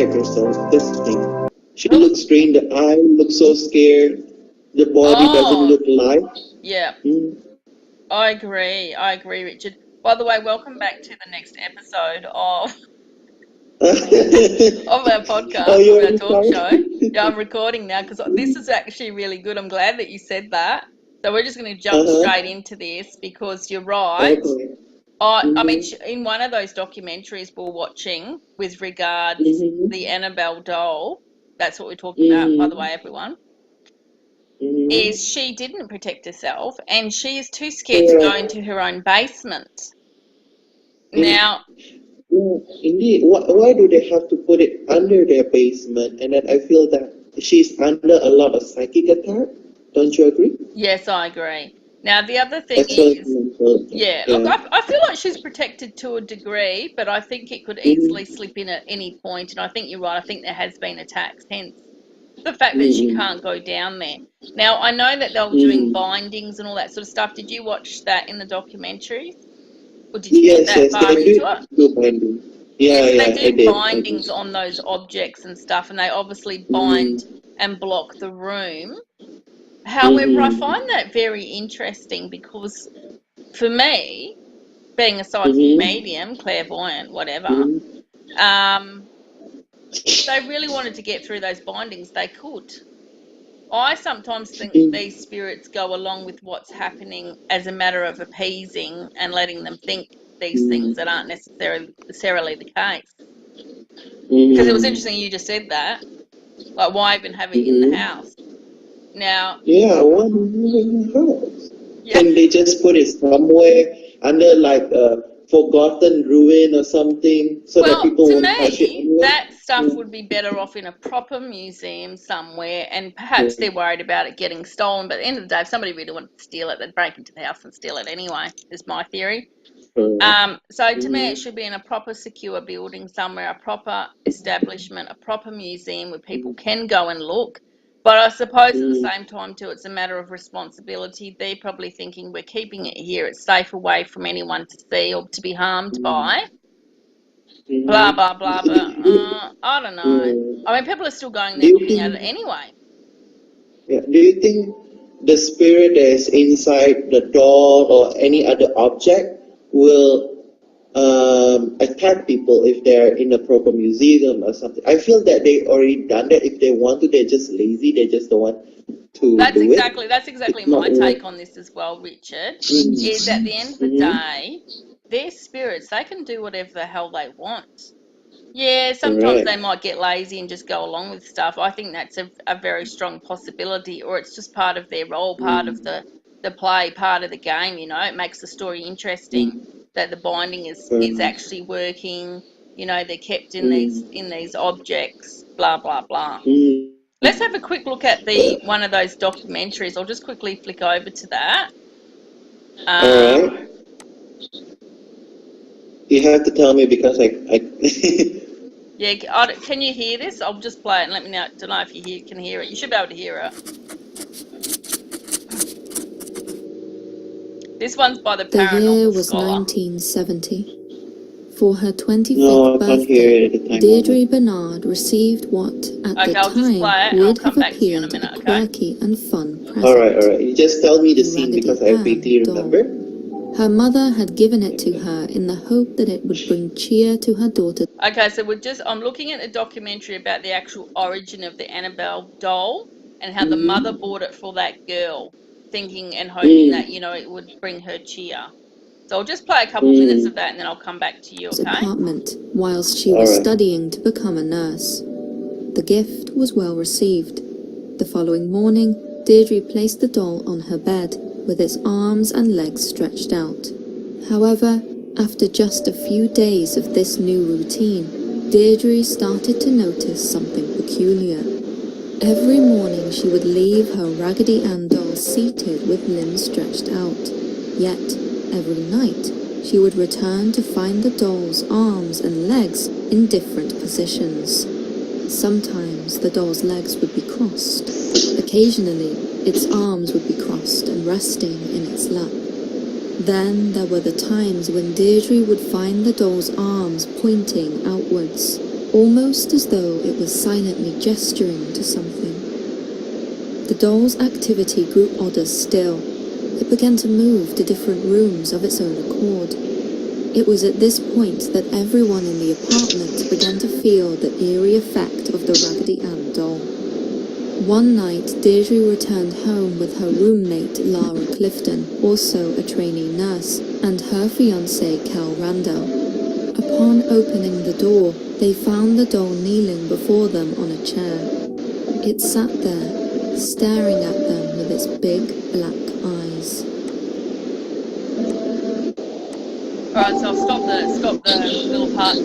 protect herself. That's the thing. She looks strange. The eye looks so scared. The body doesn't Oh, look live. yeah, Mm. I agree, Richard. By the way, welcome back to the next episode of our Oh, podcast, you of our already talk show. started? Yeah, I'm recording now because this is actually really good. I'm glad that you said that. So we're just going to jump Uh-huh. straight into this because you're right. Okay. I mean, Mm-hmm. in one of those documentaries we're watching with regards the Mm-hmm. Annabelle doll, that's what we're talking about, by the Mm-hmm. way, everyone, is Mm-hmm. she didn't protect herself and she is too scared to go Correct. into her own basement. And Now, indeed, why do they have to put it under their basement? And then I feel that she's under a lot of psychic attack. Don't you agree? yes, I agree. Now, the other thing As well as is, mental attack. yeah, look, Yeah. I feel like she's protected to a degree, but I think it could easily Mm-hmm. slip in at any point, and I think you're right. I think there has been attacks, hence the fact that she Mm-hmm. can't go down there. Now, I know that they were doing Mm-hmm. bindings and all that sort of stuff. Did you watch that in the documentary? Or did you get Yes, that yes, far they into it? do binding. Yeah, Yeah, so they yeah, did I bindings did. on those objects and stuff, and they obviously bind Mm-hmm. and block the room. However, I Mm-hmm. find that very interesting because for me, being a psychic Mm-hmm. medium, clairvoyant, whatever, Mm-hmm. if they really wanted to get through those bindings, they could. I sometimes think that these spirits go along with what's happening as a matter of appeasing and letting them think these things that aren't necessarily the case. Because it was Mm-hmm. interesting you just said that. Like, why even have it in the Mm-hmm. house? Now, Yeah, what in the house? yeah, Can they just put it somewhere under like a forgotten ruin or something so that well, people to won't touch it me, anyway? that stuff Mm. would be better off in a proper museum somewhere, and perhaps Mm. they're worried about it getting stolen. But at the end of the day, if somebody really wanted to steal it, they'd break into the house and steal it anyway, is my theory. So to me, it Mm. should be in a proper secure building somewhere, a proper establishment, a proper museum where people can go and look. But I suppose at the Mm. same time, too, it's a matter of responsibility. They're probably thinking we're keeping it here, it's safe away from anyone to see or to be harmed Mm. by. Blah, Mm. blah, blah, but I don't know. Mm. I mean, people are still going Do there you looking at it think? anyway. Yeah. Do you think the spirit that is inside the doll or any other object will attack people if they're in a proper museum or something? I feel that they already done that. If they want to, they're just lazy. They just don't want to That's do it. exactly It's not my worth. take on this as well, Richard. Is at the end of the Mm-hmm. day, their spirits, they can do whatever the hell they want. Yeah, sometimes they Correct. might get lazy and just go along with stuff. I think that's a very strong possibility, or it's just part of their role, part of Mm. the play, part of the game, you know. It makes the story interesting Mm. that the binding is Mm. actually working, you know, they're kept in Mm. these objects, blah blah blah. Mm. Let's have a quick look at the Uh, one of those documentaries. I'll just quickly flick over to that. all Um, right. You have to tell me because I yeah, can you hear this? I'll just play it and let me know. Don't know if you can hear it. You should be able to hear it. This one's by the The year paranormal was scholar. 1970. For her 25th no, I can't hear birthday, it at the time. Deirdre Bernard received what, at Okay, the I'll just play it time, and I'll would come have back to you in a appeared minute, a okay? quirky and fun present. All right. You just tell me the A scene Raggedy because I vaguely Ann doll. remember. Her mother had given it to her in the hope that it would bring cheer to her daughter. Okay, so I'm looking at a documentary about the actual origin of the Annabelle doll and how the mother bought it for that girl, thinking and hoping that, you know, it would bring her cheer. So I'll just play a couple minutes of that and then I'll come back to you, okay? Apartment whilst she was studying to become a nurse. The gift was well received. The following morning, Deirdre placed the doll on her bed with its arms and legs stretched out. However, after just a few days of this new routine, Deirdre started to notice something peculiar. Every morning she would leave her Raggedy Ann doll seated with limbs stretched out. Yet, every night, she would return to find the doll's arms and legs in different positions. Sometimes the doll's legs would be crossed. Occasionally, its arms would be crossed and resting in its lap. Then there were the times when Deirdre would find the doll's arms pointing outwards. almost as though it was silently gesturing to something. The doll's activity grew odder still. It began to move to different rooms of its own accord. It was at this point that everyone in the apartment began to feel the eerie effect of the Raggedy Ann doll. One night, Deirdre returned home with her roommate Lara Clifton, also a trainee nurse, and her fiancé Cal Randall. Upon opening the door, they found the doll kneeling before them on a chair. It sat there, staring at them with its big black eyes. Right, so I'll stop the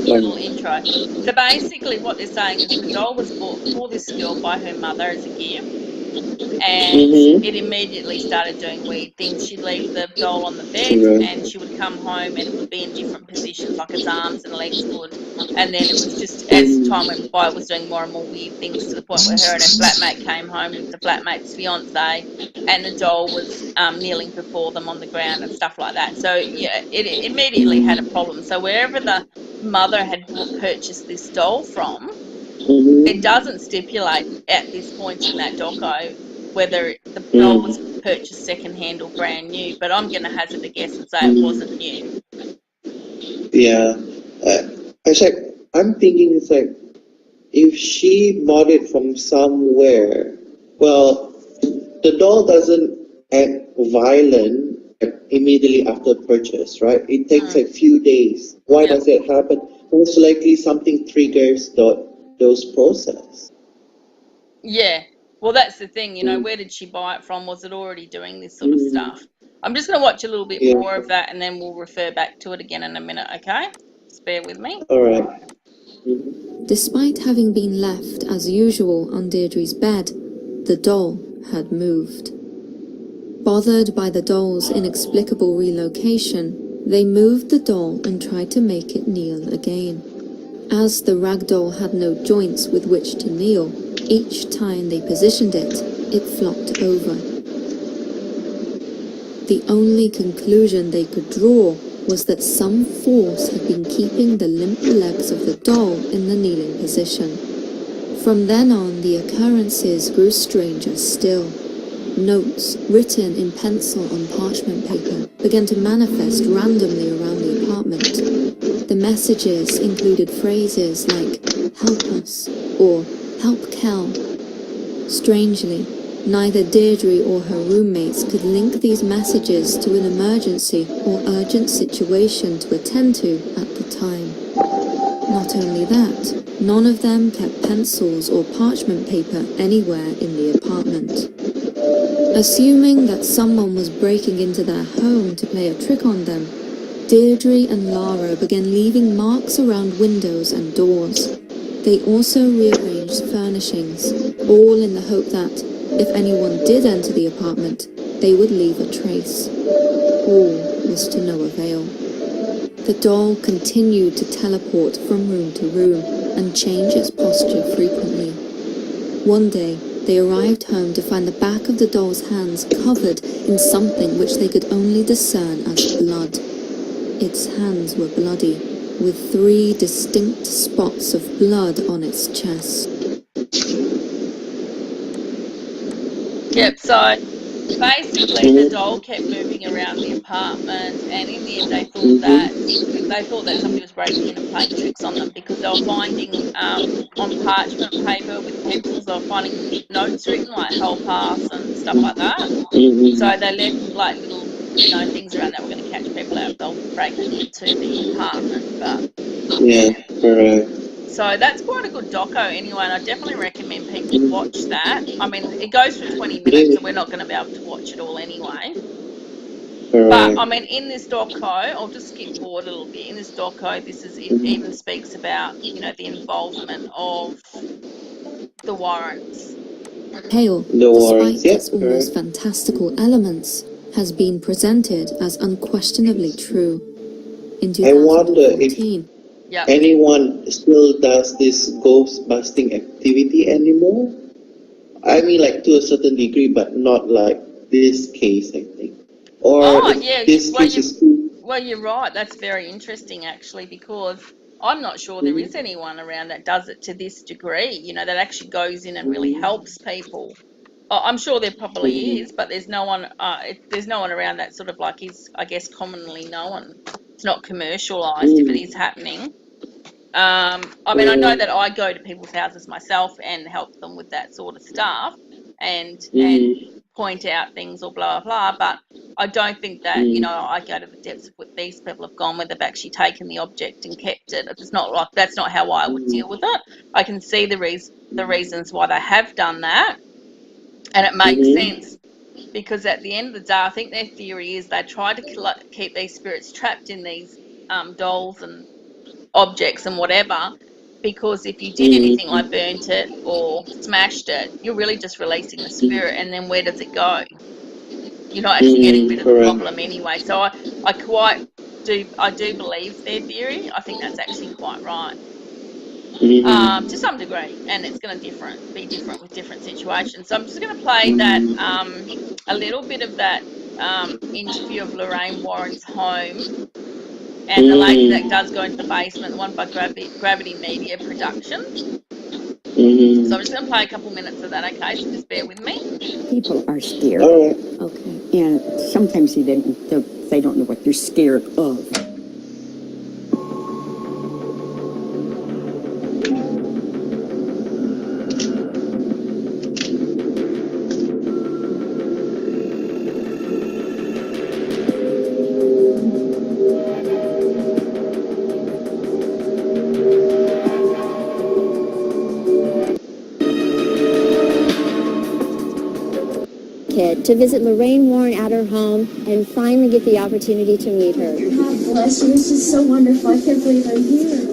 little intro. So basically what they're saying is the doll was bought for this girl by her mother as a gift, and it immediately started doing weird things. She'd leave the doll on the bed, and she would come home and it would be in different positions, like its arms and legs would, and then it was just, as time went by, it was doing more and more weird things, to the point where her and her flatmate came home with the flatmate's fiance, and the doll was kneeling before them on the ground and stuff like that. So yeah, it immediately had a problem. So wherever the mother had purchased this doll from, it doesn't stipulate at this point in that doco whether the doll was purchased second-hand or brand new, but I'm going to hazard a guess and say it wasn't new. Yeah. I'm thinking it's like, if she bought it from somewhere, well, the doll doesn't act violent immediately after purchase, right? It takes a few days. Why does it happen? Most likely something triggers those process. Yeah. Well, that's the thing, you know, where did she buy it from? Was it already doing this sort of stuff? I'm just going to watch a little bit more of that, and then we'll refer back to it again in a minute, okay? Just bear with me. All right. Despite having been left, as usual, on Deirdre's bed, the doll had moved. Bothered by the doll's inexplicable relocation, they moved the doll and tried to make it kneel again. As the ragdoll had no joints with which to kneel, each time they positioned it, it flopped over. The only conclusion they could draw was that some force had been keeping the limp legs of the doll in the kneeling position. From then on, the occurrences grew stranger still. Notes, written in pencil on parchment paper, began to manifest randomly around the apartment. The messages included phrases like, "Help us," or "Help Cal." Strangely, neither Deirdre or her roommates could link these messages to an emergency or urgent situation to attend to at the time. Not only that, none of them kept pencils or parchment paper anywhere in the apartment. Assuming that someone was breaking into their home to play a trick on them, Deirdre and Lara began leaving marks around windows and doors. They also rearranged furnishings, all in the hope that, if anyone did enter the apartment, they would leave a trace. All was to no avail. The doll continued to teleport from room to room and change its posture frequently. One day, they arrived home to find the back of the doll's hands covered in something which they could only discern as blood. Its hands were bloody, with 3 distinct spots of blood on its chest. Yep, so basically the doll kept moving around the apartment, and in the end they thought that somebody was breaking in and playing tricks on them, because they were finding on parchment paper with pencils, they were finding notes written like "help us" and stuff like that. So they left like little, you know, things around that were going to catch people out if they were breaking into the apartment. But yeah, correct. So that's quite a good doco anyway, and I definitely recommend people watch that. I mean, it goes for 20 minutes, so we're not going to be able to watch it all anyway. But, I mean, in this doco, I'll just skip forward a little bit. In this doco, it even speaks about, you know, the involvement of the Warrens. Tale, despite its almost fantastical elements, has been presented as unquestionably true. In 2014, I wonder if anyone still does this ghost busting activity anymore. I mean, like, to a certain degree, but not like this case, I think. Or yeah. this case is too... Well, you're right. That's very interesting, actually, because I'm not sure there is anyone around that does it to this degree, you know, that actually goes in and really helps people. I'm sure there probably is, but there's no one. There's no one around that sort of like is, I guess, commonly known. It's not commercialized if it is happening. I mean, I know that I go to people's houses myself and help them with that sort of stuff, and point out things or blah blah. But I don't think that, you know, I go to the depths of what these people have gone, where they've actually taken the object and kept it. It's not like, that's not how I would deal with it. I can see the reasons why they have done that. And it makes sense, because at the end of the day, I think their theory is they try to keep these spirits trapped in these dolls and objects and whatever, because if you did anything like burnt it or smashed it, you're really just releasing the spirit, and then where does it go? You're not actually getting rid of the problem anyway. So I do believe their theory. I think that's actually quite right. To some degree, and it's going to be different with different situations. So I'm just going to play that a little bit of that interview of Lorraine Warren's home, and the lady that does go into the basement, the one by Gravity Media Productions. So I'm just going to play a couple minutes of that, okay? So just bear with me. People are scared. Okay. And sometimes they don't know what they're scared of. To visit Lorraine Warren at her home and finally get the opportunity to meet her. God bless you. This is so wonderful. I can't believe I'm here.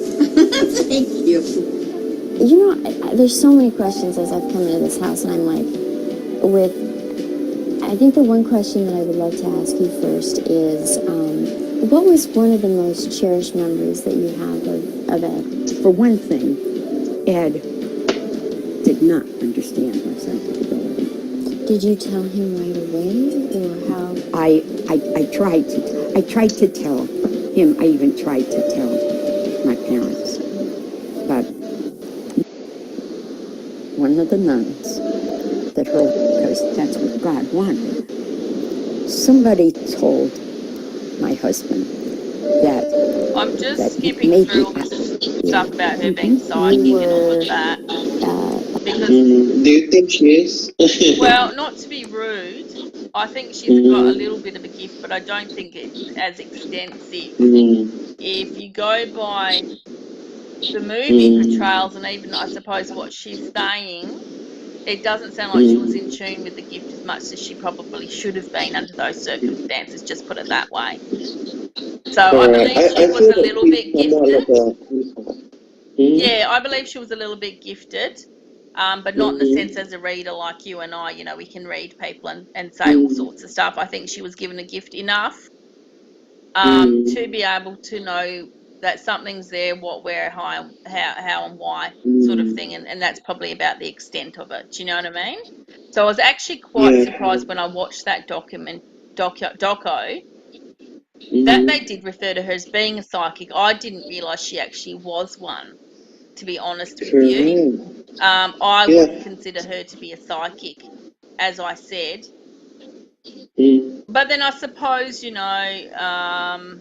Thank you. You know, there's so many questions as I've come into this house, and I'm like, I think the one question that I would like to ask you first is, what was one of the most cherished memories that you have of Ed? For one thing, Ed did not understand my psychic ability. Did you tell him right away, or how? I tried to tell him. I even tried to tell my parents. But one of the nuns that heard, because that's what God wanted, somebody told my husband that... I'm just skipping through all this stuff about her being psychic and all of that. Because, do you think she is? well, not to be rude, I think she's got a little bit of a gift, but I don't think it's as extensive. If you go by the movie portrayals, and even, I suppose, what she's saying, it doesn't sound like she was in tune with the gift as much as she probably should have been under those circumstances, just put it that way. So I believe she was a little bit gifted. Yeah, I believe she was a little bit gifted, but not in the sense as a reader like you and I. You know, we can read people and say all sorts of stuff. I think she was given a gift enough to be able to know that something's there, what, where, how and why, sort of thing, and that's probably about the extent of it. Do you know what I mean? So I was actually quite surprised when I watched that doco that they did refer to her as being a psychic. I didn't realise she actually was one, to be honest with you. I would consider her to be a psychic, as I said. But then I suppose, you know,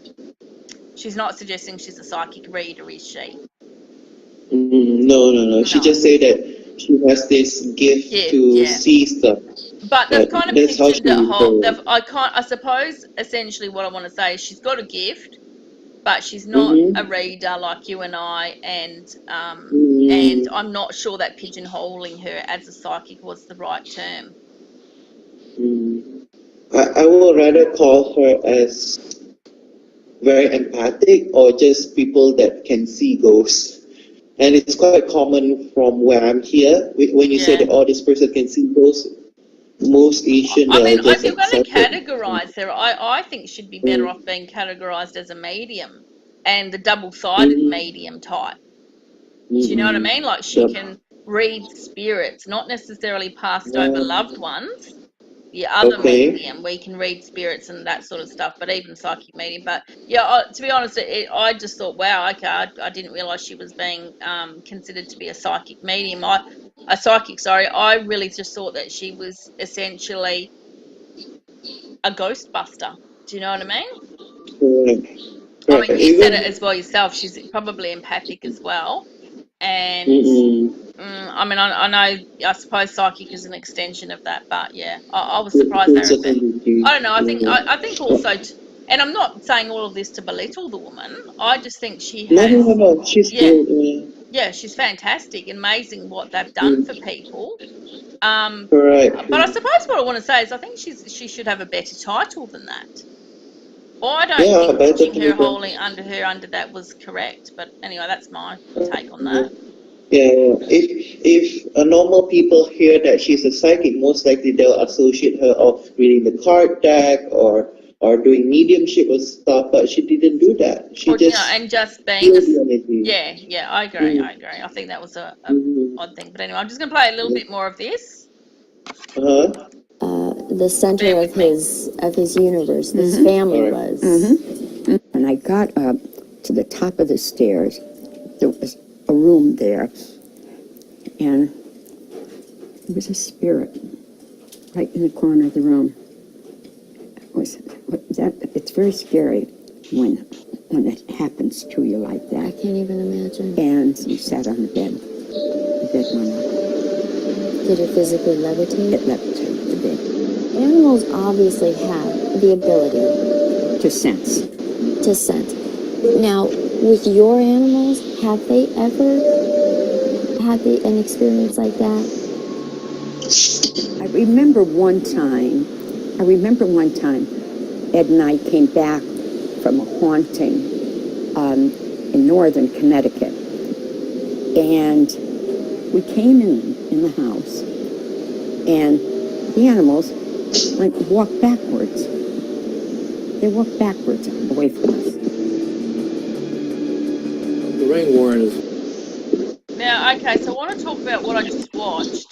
she's not suggesting she's a psychic reader, is she? No. She just said that she has this gift to see stuff. But they've kind of pictured it whole. I suppose essentially what I want to say is she's got a gift, but she's not a reader like you and I, and I'm not sure that pigeonholing her as a psychic was the right term. I would rather call her as very empathic, or just people that can see ghosts. And it's quite common from where I'm here. When you say that, oh, this person can see ghosts, most Asian, I mean, just if you're going to categorise her, I think she'd be better off being categorised as a medium, and the double-sided medium type. Do you know what I mean? Like, she can read spirits, not necessarily passed over loved ones, other Okay. medium where you can read spirits and that sort of stuff, but even psychic medium. But to be honest, I just thought, wow, okay, I didn't realize she was being considered to be a psychic medium. A psychic, sorry. I really just thought that she was essentially a ghostbuster. Do you know what I mean? Correct. I mean, you said it Even. as well yourself. She's probably empathic as well. And I mean, I know, I suppose psychic is an extension of that, but yeah, I was surprised they were. I don't know. I think also, and I'm not saying all of this to belittle the woman. I just think she has. No. She's good. Yeah, she's fantastic. Amazing what they've done for people. Correct. But I suppose what I want to say is I think she should have a better title than that. I don't think better putting her title. wholly under that was correct. But anyway, that's my take on that. Yeah. If normal people hear that she's a psychic, most likely they'll associate her of reading the card deck or doing mediumship or stuff. But she didn't do that. She and just being I agree. I think that was a odd thing. But anyway, I'm just going to play a little bit more of this. The center of his universe, this family was. When I got up to the top of the stairs, there was a room there, and there was a spirit right in the corner of the room. It's very scary when it happens to you like that. I can't even imagine. And you sat on the bed. The bed went up. Did it physically levitate? It levitated the bed. Animals obviously have the ability to sense. Now, with your animals, have they ever had an experience like that? I remember one time, Ed and I came back from a haunting in northern Connecticut. And we came in the house, and the animals walked backwards. They walked backwards away from us. Lorraine Warren is... Now, okay, so I want to talk about what I just watched.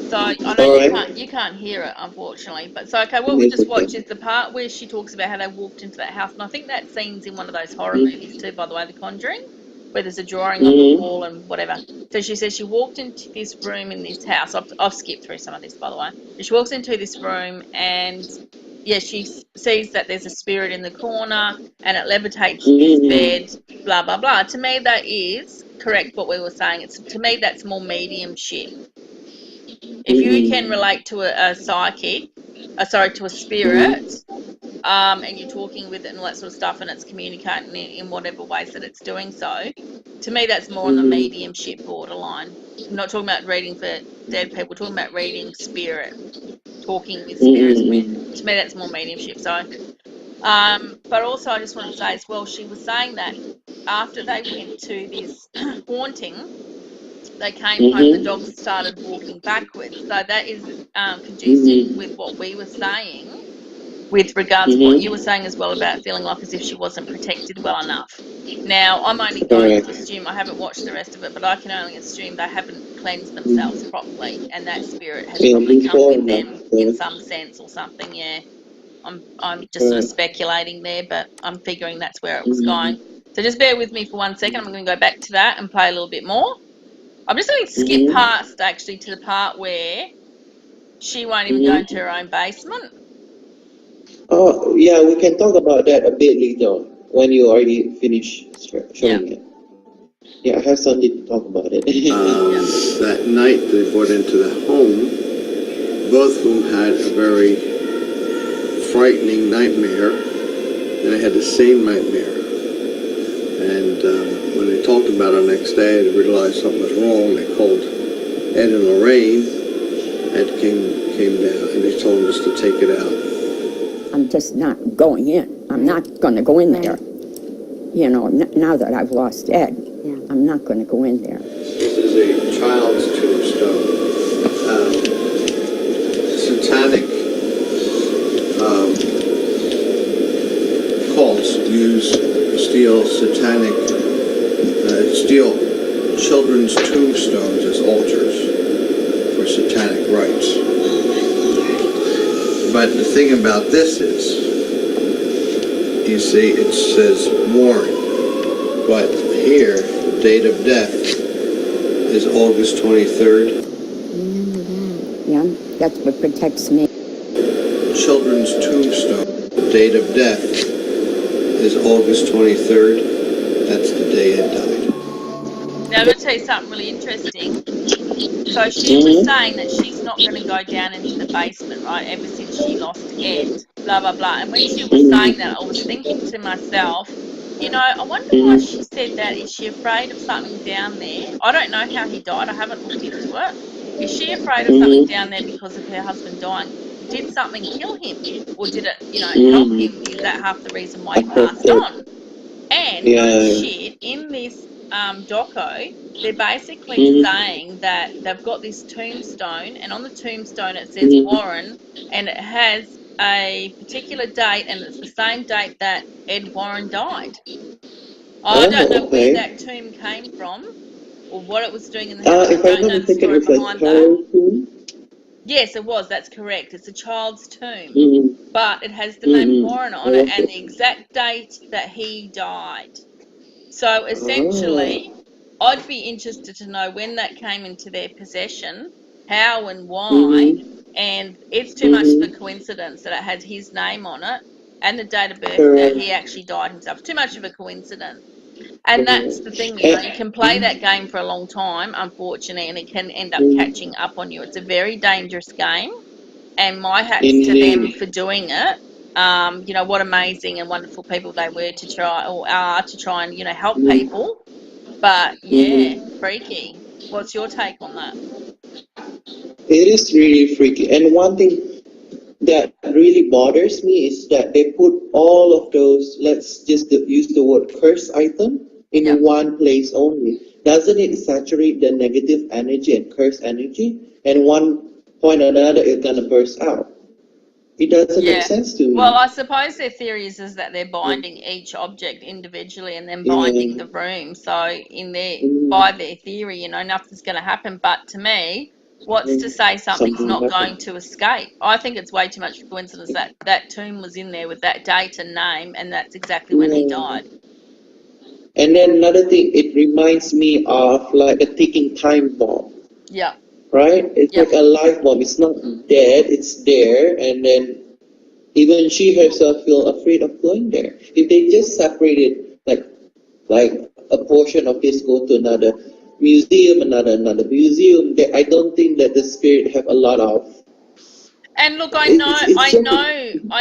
So I know you can't hear it, unfortunately. But so, okay, what we just watched is the part where she talks about how they walked into that house. And I think that scene's in one of those horror movies too, by the way, The Conjuring, where there's a drawing on the wall and whatever. So she says she walked into this room in this house. I've skipped through some of this, by the way. But she walks into this room and, yeah, she sees that there's a spirit in the corner and it levitates this bed, blah, blah, blah. To me, that is correct what we were saying. To me, that's more mediumship. If you can relate to a psychic, to a spirit, and you're talking with it and all that sort of stuff, and it's communicating in whatever ways that it's doing so, to me that's more on the mediumship borderline. I'm not talking about reading for dead people, we're talking about reading spirit, talking with spirits. To me that's more mediumship. So, but also I just want to say as well, she was saying that after they went to this haunting, they came home, the dogs started walking backwards. So that is conducive with what we were saying with regards to what you were saying as well about feeling like as if she wasn't protected well enough. Now, I'm only going to assume, I haven't watched the rest of it, but I can only assume they haven't cleansed themselves properly and that spirit has probably come with them in some sense or something, yeah. I'm just sort of speculating there, but I'm figuring that's where it was going. So just bear with me for 1 second. I'm going to go back to that and play a little bit more. I'm just going to skip past, actually, to the part where she won't even go into her own basement. Oh, yeah, we can talk about that a bit later when you already finish showing it. Yeah, I have something to talk about it. That night they brought into the home, both of them had a very frightening nightmare, and they had the same nightmare. And when they talked about it the next day, they realized something was wrong. They called Ed and Lorraine. Ed came down, and they told them just to take it out. I'm just not going in. I'm not going to go in there. You know, now that I've lost Ed, I'm not going to go in there. This is a child's tombstone. Satanic cults steal children's tombstones as altars for satanic rites. But the thing about this is, you see, it says Warren, but here, the date of death is August 23rd. Remember that. Yeah, that's what protects me. Children's tombstone, the date of death is August 23rd. That's the day it died. Now, I'm going to tell you something really interesting. So she was saying that she's not going to go down into the basement, right, ever since she lost Ed, blah, blah, blah. And when she was saying that, I was thinking to myself, you know, I wonder why she said that. Is she afraid of something down there? I don't know how he died. I haven't looked into it. Is she afraid of something down there because of her husband dying? Did something kill him? Or did it, you know, help him? Is that half the reason why he passed on? And good shit, in this doco, they're basically saying that they've got this tombstone, and on the tombstone it says Warren, and it has a particular date, and it's the same date that Ed Warren died. I don't know where that tomb came from or what it was doing in the house. I don't know the story behind that. Yes, it was. That's correct. It's a child's tomb, but it has the name Warren on it and the exact date that he died. So essentially, I'd be interested to know when that came into their possession, how and why, and it's too much of a coincidence that it has his name on it and the date of birth that he actually died himself. Too much of a coincidence. And that's the thing, you know, you can play that game for a long time, unfortunately, and it can end up catching up on you. It's a very dangerous game, and my hats to them for doing it. You know, what amazing and wonderful people they were to try, or are to try and, you know, help people. But yeah, freaky. What's your take on that? It is really freaky. And one thing that really bothers me is that they put all of those, let's just use the word curse item, in one place only. Doesn't it saturate the negative energy and curse energy? And one point or another, it's going to burst out. It doesn't make sense to me. Well, I suppose their theory is that they're binding each object individually and then binding the room. So in their by their theory, you know, nothing's going to happen. But to me, what's to say something's not going to escape? I think it's way too much of a coincidence that that tomb was in there with that date and name, and that's exactly when he died. And then another thing, it reminds me of like a ticking time bomb. Yeah. Right? It's like a life bomb. It's not dead, it's there, and then even she herself feel afraid of going there. If they just separated like a portion of this go to another museum, another museum, I don't think that the spirit have a lot of. And look, I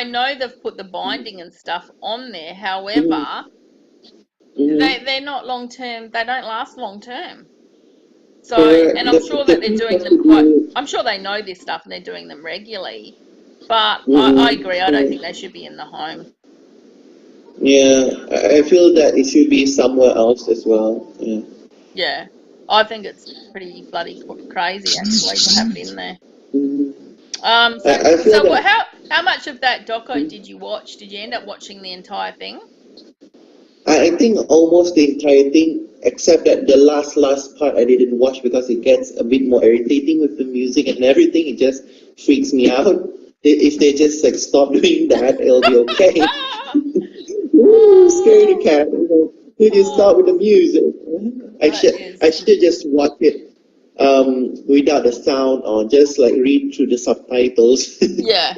know they've put the binding and stuff on there. However, they're not long term. They don't last long term. So, and I'm sure that they're doing them I'm sure they know this stuff and they're doing them regularly. But I agree. I don't think they should be in the home. Yeah, I feel that it should be somewhere else as well. Yeah. Yeah, I think it's pretty bloody crazy actually to have it in there. How much of that doco did you watch? Did you end up watching the entire thing? I think almost the entire thing, except that the last part I didn't watch because it gets a bit more irritating with the music and everything. It just freaks me out. If they just like stop doing that, it'll be okay. Ooh, scaredy cat. You just start with the music. I should just watch it without the sound or just like read through the subtitles. Yeah.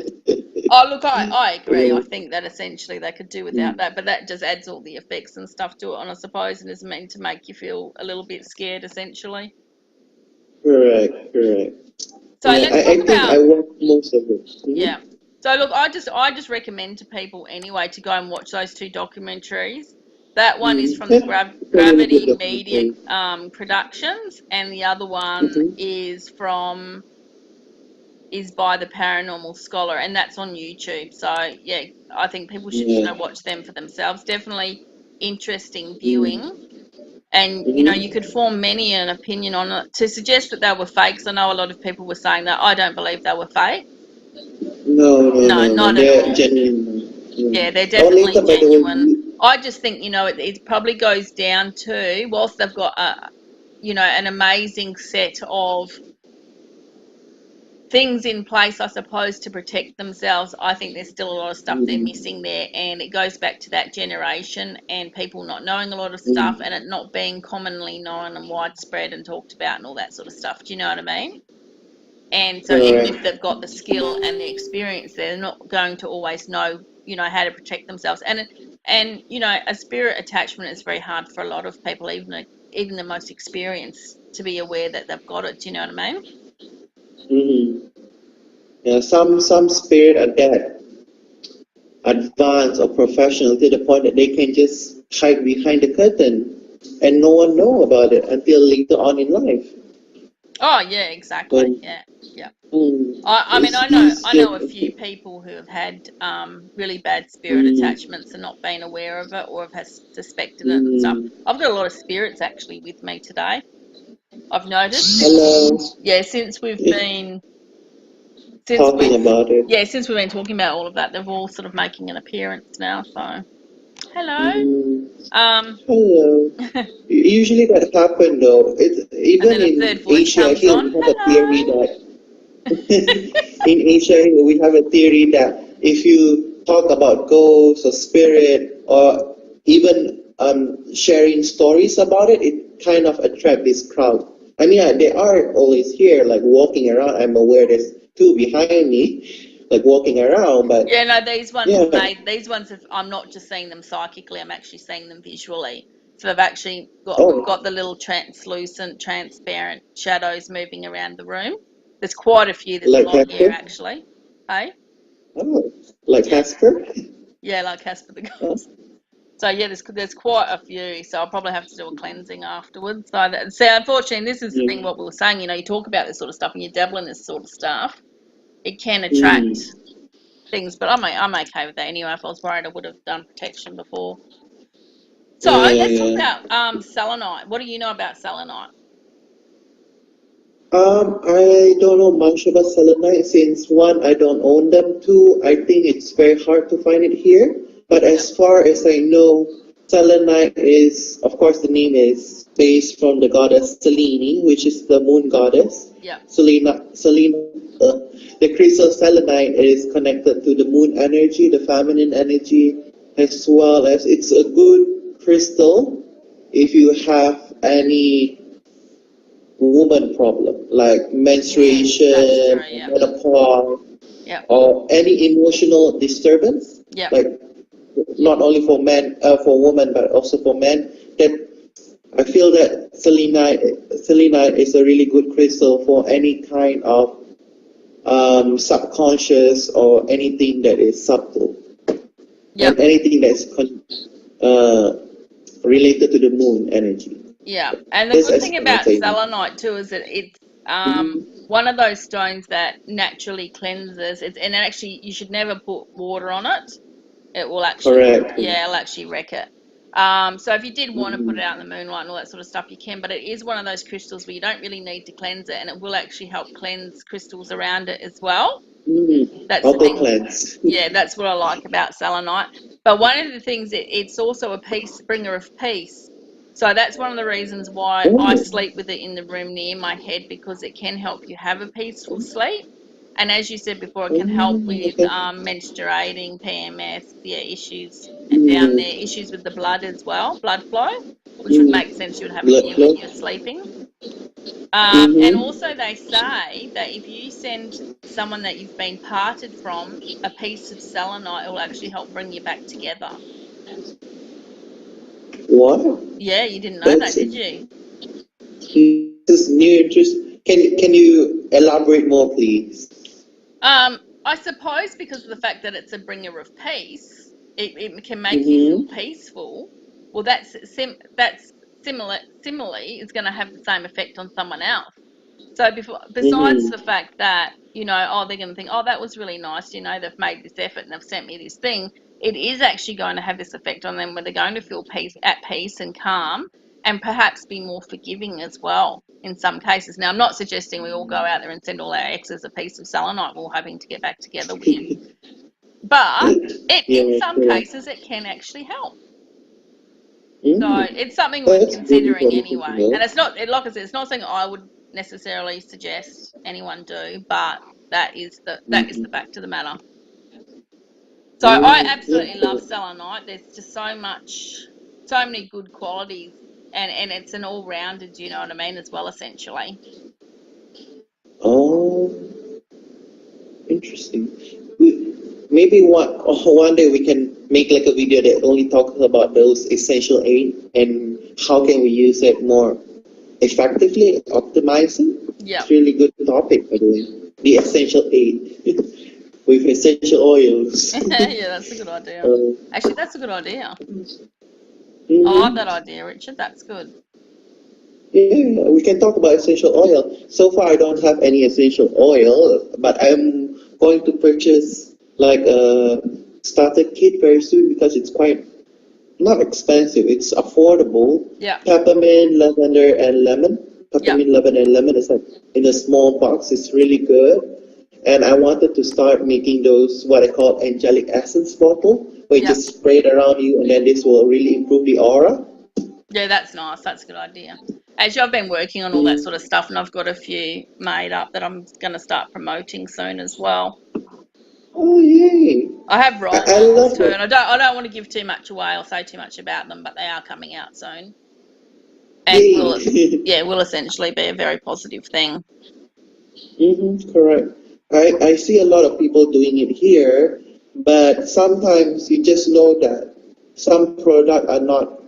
Oh, look, I agree. I think that essentially they could do without that, but that just adds all the effects and stuff to it, and I suppose it is meant to make you feel a little bit scared, essentially. Correct. So let's talk about. I watched most of it. Yeah. So look, I just recommend to people anyway to go and watch those two documentaries. That one is from the Gravity Media Productions, and the other one is by the Paranormal Scholar, and that's on YouTube. So yeah, I think people should watch them for themselves. Definitely interesting viewing, and you know, you could form many an opinion on it. To suggest that they were fakes, I know a lot of people were saying that. I don't believe they were fake. No, not they're at all. Genuine. Yeah, they're definitely genuine. I just think, you know, it probably goes down to, whilst they've got an amazing set of things in place, I suppose, to protect themselves. I think there's still a lot of stuff they're missing there, and it goes back to that generation and people not knowing a lot of stuff and it not being commonly known and widespread and talked about and all that sort of stuff. Do you know what I mean? And so even if they've got the skill and the experience, they're not going to always know, you know, how to protect themselves. And you know, a spirit attachment is very hard for a lot of people, even the most experienced, to be aware that they've got it. Do you know what I mean? Yeah, some spirit are that advanced or professional to the point that they can just hide behind the curtain and no one know about it until later on in life. Oh yeah, exactly. Yeah. I mean, I know a few people who have had really bad spirit attachments and not been aware of it or have suspected it and stuff. I've got a lot of spirits actually with me today. I've noticed. Hello. Yeah, since we've been about it. Yeah, since we've been talking about all of that, they're all sort of making an appearance now. So, hello. Hello. Usually that happen though. It's even in Asia. I think we have a theory that in Asia we have a theory that if you talk about ghosts or spirit or even sharing stories about it, it kind of attracts this crowd. I mean, they are always here, like walking around. I'm aware there's two behind me, like walking around. But yeah, no, these ones these ones I'm not just seeing them psychically. I'm actually seeing them visually. So they've actually got the little translucent, transparent shadows moving around the room. There's quite a few. There's like a lot Casper? here actually. Hey? Oh, like Casper? Yeah, like Casper the Ghost. So yeah, there's quite a few. So I'll probably have to do a cleansing afterwards. So unfortunately, this is the thing. What we were saying, you know, you talk about this sort of stuff and you dabble in this sort of stuff, it can attract things. But I'm okay with that anyway. If I was worried, I would have done protection before. So let's talk about selenite. What do you know about selenite? I don't know much about selenite since one, I don't own them. Two, I think it's very hard to find it here. But as far as I know, selenite is, of course, the name is based from the goddess Selene, which is the moon goddess. Yeah. The crystal selenite is connected to the moon energy, the feminine energy, as well as it's a good crystal if you have any woman problem like menstruation, menopause, or any emotional disturbance. Like not only for men, for women, but also for men. That I feel that selenite is a really good crystal for any kind of subconscious or anything that is subtle, and anything that's related to the moon energy. Yeah, and the good thing about selenite too is that it's one of those stones that naturally cleanses. And actually, you should never put water on it. It will actually, it'll actually wreck it. So if you did want to put it out in the moonlight and all that sort of stuff, you can. But it is one of those crystals where you don't really need to cleanse it, and it will actually help cleanse crystals around it as well. That's the thing. Cleanse. Yeah, that's what I like about selenite. But one of the things, it's also a bringer of peace. So that's one of the reasons why I sleep with it in the room near my head, because it can help you have a peaceful sleep. And as you said before, it can help with menstruating, PMS, issues, and down there, issues with the blood as well, blood flow, which would make sense you would have it when you're sleeping. And also they say that if you send someone that you've been parted from a piece of selenite, it will actually help bring you back together. What? Yeah, you didn't know that, did you? This is new interest. Can you elaborate more, please? I suppose because of the fact that it's a bringer of peace, it can make you feel peaceful. Well, similarly is going to have the same effect on someone else. So besides the fact that, you know, they're going to think, that was really nice, you know, they've made this effort and they've sent me this thing, it is actually going to have this effect on them where they're going to feel at peace and calm, and perhaps be more forgiving as well in some cases. Now, I'm not suggesting we all go out there and send all our exes a piece of selenite we're hoping to get back together with. But in some cases, it can actually help. So it's something worth considering anyway. And it's not, like I said, it's not something I would necessarily suggest anyone do, but that is the fact of the matter. So I absolutely love selenite. There's just so many good qualities, and it's an all-rounded, you know what I mean, as well, essentially. Oh, interesting. Maybe one day we can make like a video that only talks about those essential eight and how can we use it more effectively, optimizing. Yeah. It's really good topic, by the way. The essential eight with essential oils. Yeah, that's a good idea. Actually, that's a good idea. I like that idea, Richard. That's good. Yeah, we can talk about essential oil. So far, I don't have any essential oil, but I'm going to purchase like a starter kit very soon because it's quite not expensive. It's affordable. Yeah. Peppermint, lavender, and lemon. Peppermint, lavender, and lemon is like in a small box. It's really good. And I wanted to start making those what I call angelic essence bottle, where you just spray it around you, and then this will really improve the aura. Yeah, that's nice. That's a good idea. Actually, I've been working on all that sort of stuff, and I've got a few made up that I'm going to start promoting soon as well. Oh, yay! I have I love too, it. and I don't want to give too much away or say too much about them, but they are coming out soon, and will essentially be a very positive thing. Correct. I see a lot of people doing it here, but sometimes you just know that some products are not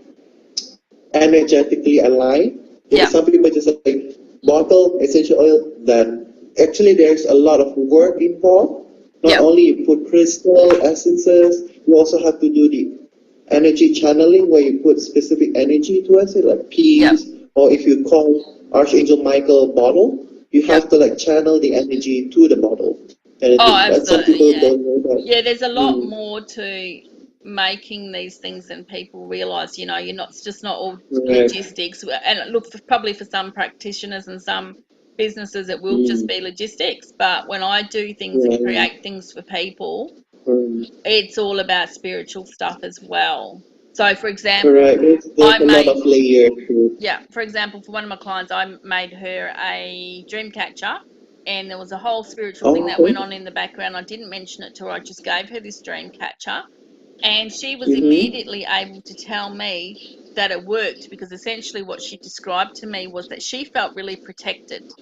energetically aligned. Yeah. Some people just like bottle essential oil. Then actually there's a lot of work involved. Not only you put crystal essences, you also have to do the energy channeling where you put specific energy to it, like peace, or if you call Archangel Michael bottle, you have to like channel the energy to the bottle. And Absolutely. some people don't know that. Yeah, there's a lot more to making these things than people realize. You know, it's just not all logistics. And look, probably for some practitioners and some businesses, it will just be logistics. But when I do things and create things for people, it's all about spiritual stuff as well. So, for example, there's a lot of layers. Yeah, for example, for one of my clients, I made her a dream catcher, and there was a whole spiritual thing that went on in the background. I didn't mention it to her. I just gave her this dream catcher, and she was immediately able to tell me that it worked, because essentially what she described to me was that she felt really protected.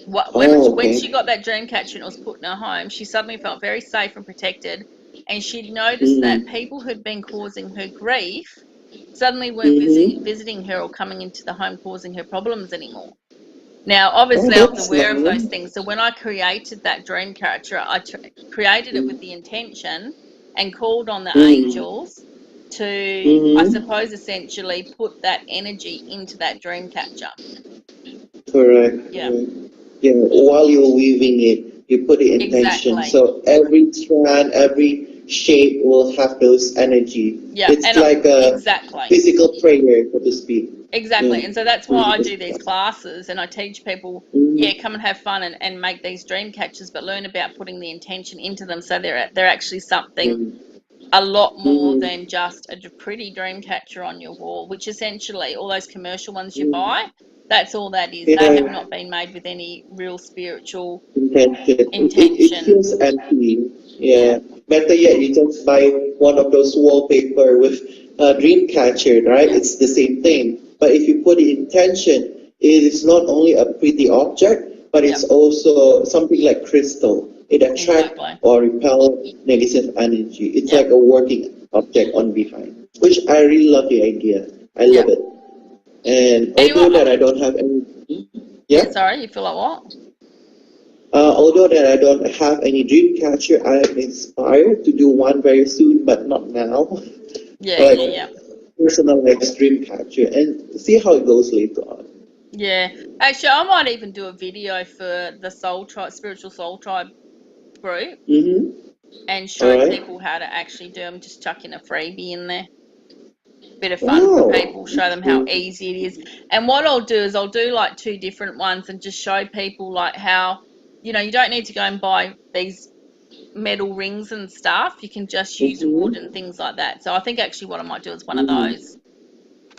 When she got that dream catcher and it was put in her home, she suddenly felt very safe and protected, and she'd noticed that people who'd been causing her grief suddenly weren't visiting her or coming into the home causing her problems anymore. Now, obviously, I was aware of those things. So when I created that dream catcher, I created it with the intention and called on the angels to, I suppose, essentially put that energy into that dream catcher. Correct. Yeah. Yeah. While you're weaving it, you put the intention. Exactly. So every strand, every shape will have those energy. Yeah. It's like a physical prayer, so to speak. Exactly. Yeah. And so that's why I do these classes, and I teach people, come and have fun and make these dream catchers, but learn about putting the intention into them, so they're actually something a lot more than just a pretty dream catcher on your wall, which essentially all those commercial ones you buy, that's all that is. They have not been made with any real spiritual intention. It feels empty. Yeah. Better yet, you just buy one of those wallpaper with a dream catcher, right? It's the same thing. But if you put the intention, it is not only a pretty object, but it's also something like crystal. It attracts or repels negative energy. It's like a working object on behind, which I really love the idea. I love it. And although that I don't have any... Sorry, you feel like what? Although that I don't have any dream catcher, I am inspired to do one very soon, but not now. Personalized dream catcher, and see how it goes later on. Yeah, actually, I might even do a video for the Soul Tribe, Spiritual Soul Tribe group, and show people how to actually do them. Just chuck in a freebie in there. Bit of fun for people, show them how easy it is. And what I'll do is I'll do like 2 different ones and just show people like how, you don't need to go and buy these metal rings and stuff. You can just use wood and things like that. So I think actually what I might do is one of those,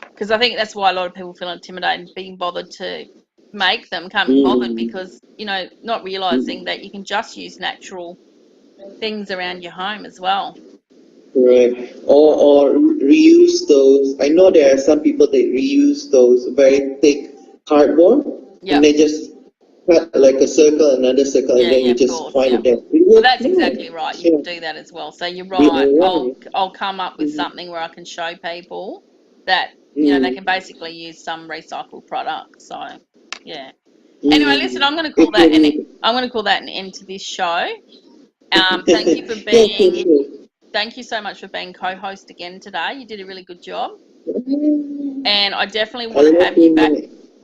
because I think that's why a lot of people feel intimidated being bothered to make them, can't be bothered, because, you know, not realizing that you can just use natural things around your home as well. Right. Or reuse those. I know there are some people that reuse those very thick cardboard, Yeah. and they just cut like a circle, another circle, and then you of just course, find yeah. it there. Well, that's exactly right. You can do that as well. So you're right. I'll come up with something where I can show people that, you know, they can basically use some recycled product. So, yeah. Anyway, listen, I'm going to call that an end to this show. Thank you for being. Thank you so much for being co-host again today. You did a really good job, and I definitely want to have you back.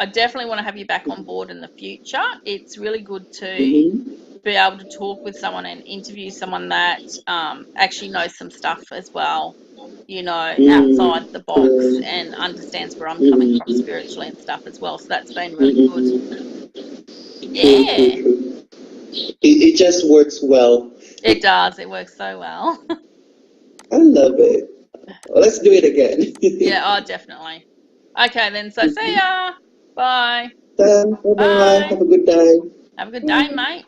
I definitely want to have you back on board in the future. It's really good to be able to talk with someone and interview someone that actually knows some stuff as well, you know, outside the box, and understands where I'm coming from spiritually and stuff as well. So that's been really good. Yeah. It just works well. It does. It works so well. I love it. Well, let's do it again. Yeah, oh, definitely. Okay, then. So see ya. Bye. Bye. Have a good day. Have a good day, mate.